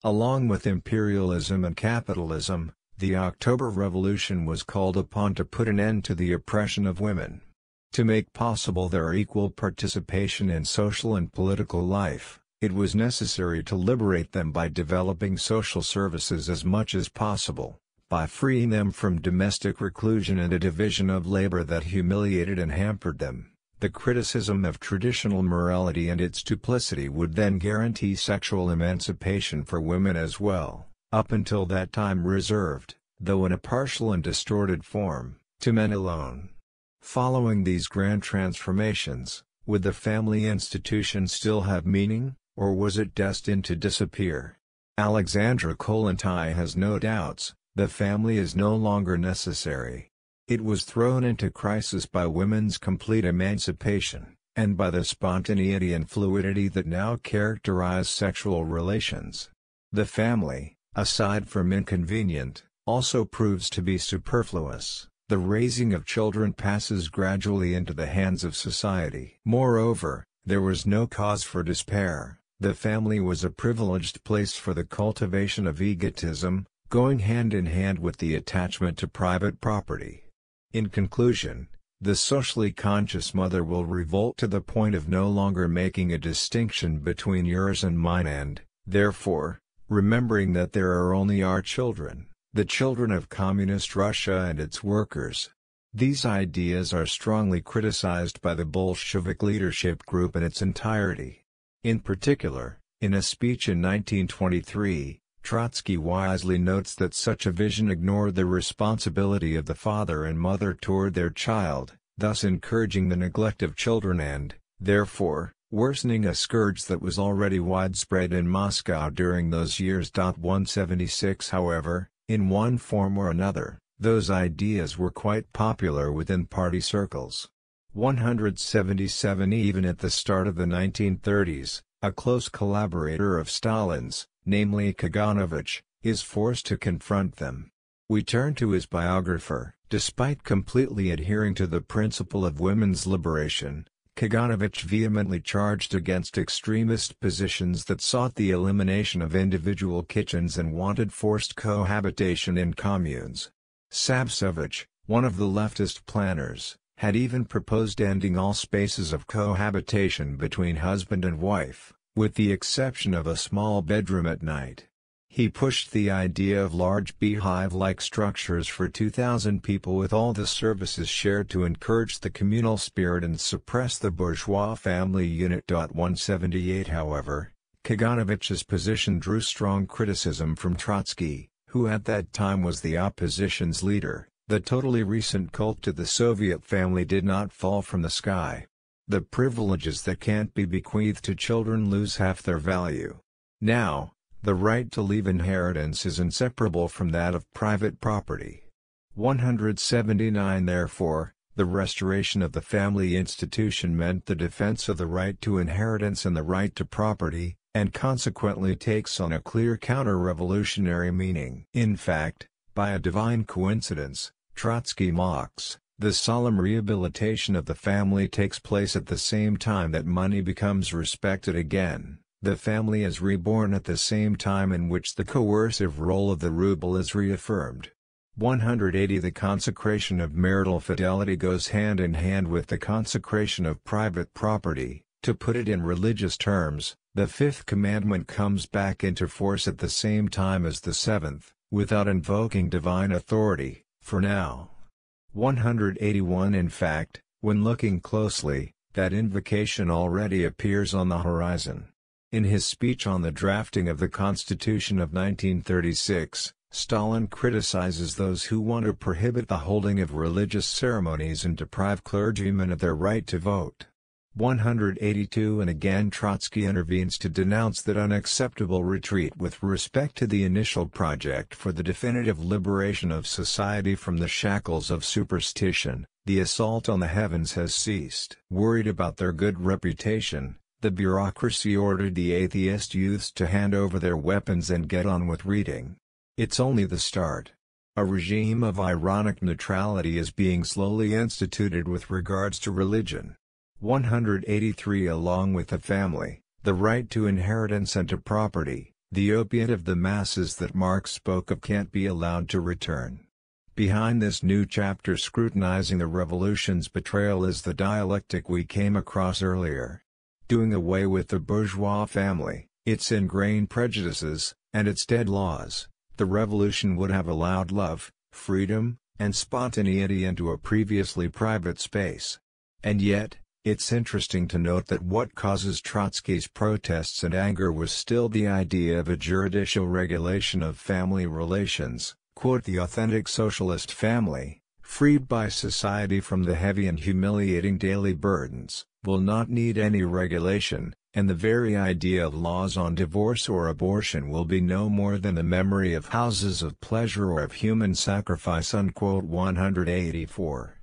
Along with imperialism and capitalism, the October Revolution was called upon to put an end to the oppression of women. To make possible their equal participation in social and political life, it was necessary to liberate them by developing social services as much as possible, by freeing them from domestic reclusion and a division of labor that humiliated and hampered them. The criticism of traditional morality and its duplicity would then guarantee sexual emancipation for women as well, up until that time reserved, though in a partial and distorted form, to men alone. Following these grand transformations, would the family institution still have meaning, or was it destined to disappear? Alexandra Kollontai has no doubts. The family is no longer necessary. It was thrown into crisis by women's complete emancipation, and by the spontaneity and fluidity that now characterize sexual relations. The family, aside from inconvenient, also proves to be superfluous. The raising of children passes gradually into the hands of society. Moreover, there was no cause for despair. The family was a privileged place for the cultivation of egotism, going hand in hand with the attachment to private property. In conclusion, the socially conscious mother will revolt to the point of no longer making a distinction between yours and mine and, therefore, remembering that there are only our children, the children of Communist Russia and its workers. These ideas are strongly criticized by the Bolshevik leadership group in its entirety. In particular, in a speech in 1923, Trotsky wisely notes that such a vision ignored the responsibility of the father and mother toward their child, thus encouraging the neglect of children and, therefore, worsening a scourge that was already widespread in Moscow during those years. 176 However, in one form or another, those ideas were quite popular within party circles. 177 Even at the start of the 1930s, a close collaborator of Stalin's, namely Kaganovich, is forced to confront them. We turn to his biographer. Despite completely adhering to the principle of women's liberation, Kaganovich vehemently charged against extremist positions that sought the elimination of individual kitchens and wanted forced cohabitation in communes. Savtsevich, one of the leftist planners, had even proposed ending all spaces of cohabitation between husband and wife, with the exception of a small bedroom at night. He pushed the idea of large beehive-like structures for 2,000 people with all the services shared to encourage the communal spirit and suppress the bourgeois family unit. 178 However, Kaganovich's position drew strong criticism from Trotsky, who at that time was the opposition's leader. The totally recent cult to the Soviet family did not fall from the sky. The privileges that can't be bequeathed to children lose half their value. Now, the right to leave inheritance is inseparable from that of private property. 179 Therefore, the restoration of the family institution meant the defense of the right to inheritance and the right to property, and consequently takes on a clear counter-revolutionary meaning. In fact, by a divine coincidence, Trotsky mocks, the solemn rehabilitation of the family takes place at the same time that money becomes respected again. The family is reborn at the same time in which the coercive role of the ruble is reaffirmed. 180 The consecration of marital fidelity goes hand in hand with the consecration of private property. To put it in religious terms, the fifth commandment comes back into force at the same time as the seventh, without invoking divine authority, for now. 181 In fact, when looking closely, that invocation already appears on the horizon. In his speech on the drafting of the Constitution of 1936, Stalin criticizes those who want to prohibit the holding of religious ceremonies and deprive clergymen of their right to vote. 182 And again Trotsky intervenes to denounce that unacceptable retreat with respect to the initial project for the definitive liberation of society from the shackles of superstition. The assault on the heavens has ceased. Worried about their good reputation, the bureaucracy ordered the atheist youths to hand over their weapons and get on with reading. It's only the start. A regime of ironic neutrality is being slowly instituted with regards to religion. 183 Along with the family, the right to inheritance and to property, The opiate of the masses that Marx spoke of can't be allowed to return. Behind this new chapter scrutinizing the revolution's betrayal is the dialectic we came across earlier. Doing away with the bourgeois family, its ingrained prejudices, and its dead laws, the revolution would have allowed love, freedom, and spontaneity into a previously private space. And yet, it's interesting to note that what causes Trotsky's protests and anger was still the idea of a juridical regulation of family relations, quote, "The authentic socialist family, freed by society from the heavy and humiliating daily burdens, will not need any regulation, and the very idea of laws on divorce or abortion will be no more than a memory of houses of pleasure or of human sacrifice." Unquote. 184.